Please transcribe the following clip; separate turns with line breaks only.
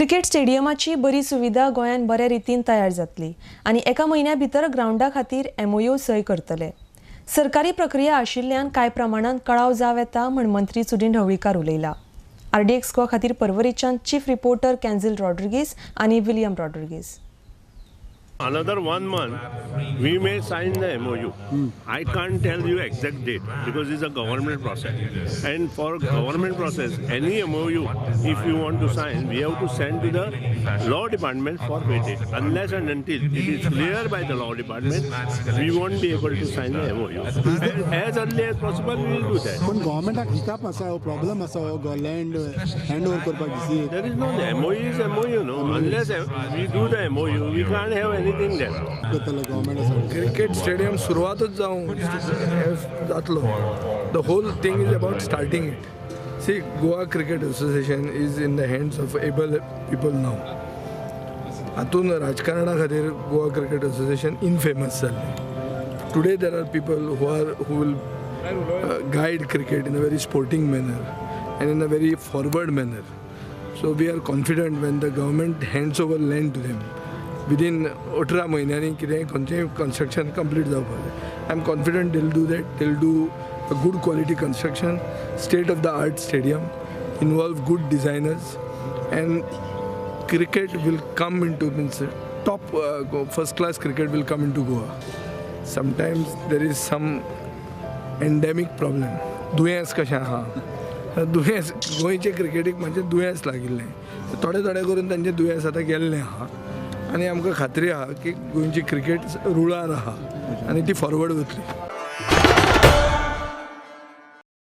Cricket स्टेडियमाची बरी सुविधा गोंयान बऱ्या रितीन तयार जातली आनी एका म्हयन्या भितर ग्राउंडा खातीर MOU सय करतले। सरकारी प्रक्रिया आशिल्ल्यान कांय प्रमाणात कळाव जाव येता म्हण मंत्री सुदीन ढवळीकार उलयला। RDX गोवा खातीर परवरीच्यान चीफ रिपोर्टर कॅन्झिल रॉड्रिगीस आनी William Rodrigues.
Another 1 month, we may sign the MOU. I can't tell you exact date because it's a government process. And for government process, any MOU, if you want to sign, we have to send to the law department for weightage. Unless and until it is clear by the law department, we won't be able to sign the MOU. And as early as possible, we will do that.
पण गव्हर्मेंटाक हिताप आसा problem आसा land hand over करपाक दिसी
There is no MOU is MOU, no. Unless we do the MOU, we can't have anything there.
Government
cricket stadium सुरवातच जातलो. The whole thing is about starting it. See, Goa cricket association is in the hands of able people now. हातून राजकारणा खातीर Goa cricket association infamous जाल्लें. Today there are people who will guide cricket in a very sporting manner and in a very forward manner. So we are confident when the government hands over land to them, within 18 म्हयन्यांनी कितें खंयचेंय construction complete जावपाक जाय. I am confident they'll do that. They'll do a good quality construction, state of the art stadium, involve good designers, and cricket will come into top first class cricket will come into Goa. Sometimes there is some endemic problem. दुयेंस कशें आहा, दुयेंस गोंयचे क्रिकेटीक म्हणजे दुयेंस लागिल्लें. थोडे करून तांचें दुयेंस आतां गेल्लें आहा आनी आमकां खात्री आहा की गोंयची क्रिकेट रुळार आहा आनी ती फॉरवर्ड वतली.